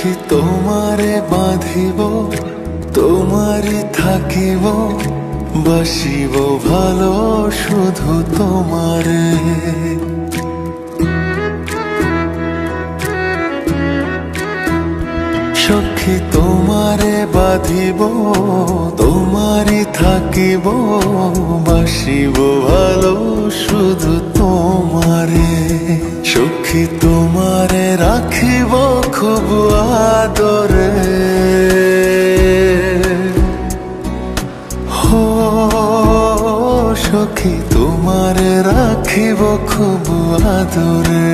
সখী তোমারে বাঁধিব, তোমারই থাকিব, বাসিব ভালো শুধু তোমারে। সখী তোমারে বাঁধিব, তোমারই থাকিব, বাসিব ভালো শুধু তোমারে। সখী তোমারে রাখিব খুব আদরে, হো সখী তোমারে রাখিব খুব আদরে।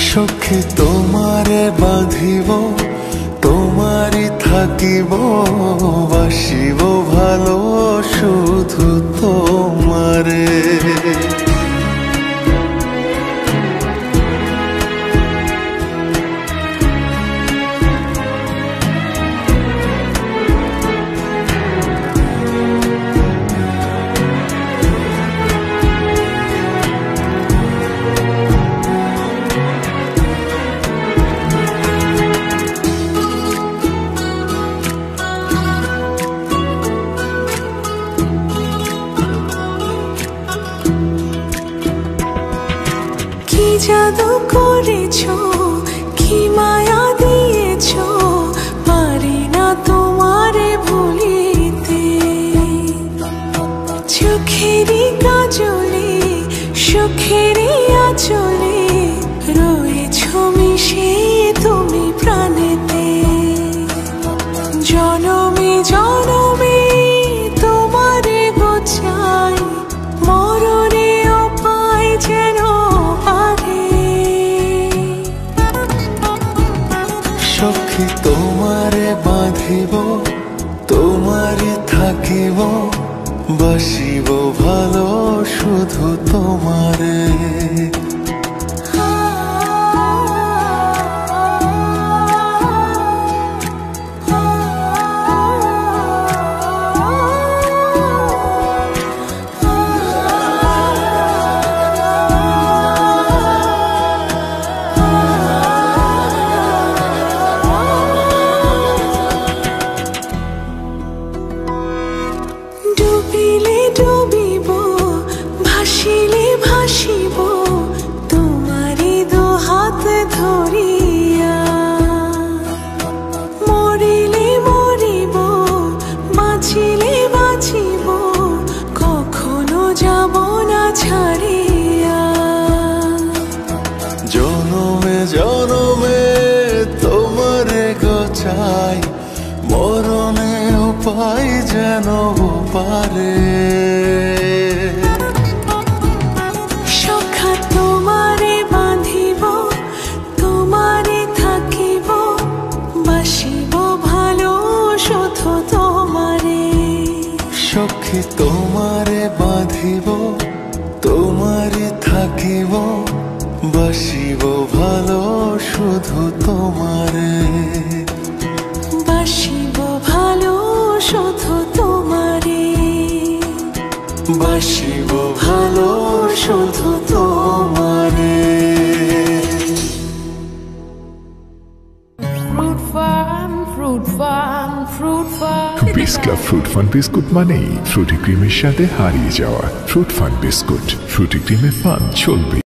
সখী তোমারে বাঁধিব, তোমারই থাকিব, বাসিব ভালো শুধু তোমারে। জাদু করেছো, কি মায়া দিয়েছো, পারি না তোমারে ভুলিতে। চোখেরই কাজলে, সুখেরই আঁচলে, রয়েছো মিশে তুমি প্রাণেতে। জনমে জনমে তোমারে গোছাই, মরণেও পাই যেন সখী তোমারে বাঁধিব, তোমারই থাকিব, বাসিব ভালো শুধু তোমারে। ডুবিলে ডুবিব, ভাসিলে ভাসিব, তোমারই দু হাত ধরিয়া। মরিলে মরিব, বাঁচিলে বাঁচিব, কখনো যাব না ছাড়িয়া। জনমে জনমে তোমারে গোছাই, মরণেও পাই যেন পারে। সখা তোমারে বাঁধিব, তোমারে থাকিব, বাসিব ভালো শুধু তোমারে। সখী তোমারে বাঁধিব, তোমারই থাকিব, বাসিব ভালো শুধু তোমারে। বাসিব ভালো শুধু তোমারে, বাসিব ভালো শুধু তোমারে। Fruit fun, fruit fun, fruit fun. Piece club fruit fun biscuit মানেই ফ্রুটি ক্রিমের সাথে হারিয়ে যাওয়া। ফ্রুট ফান বিস্কুট, ফ্রুটি ক্রিমের ফান চলবে।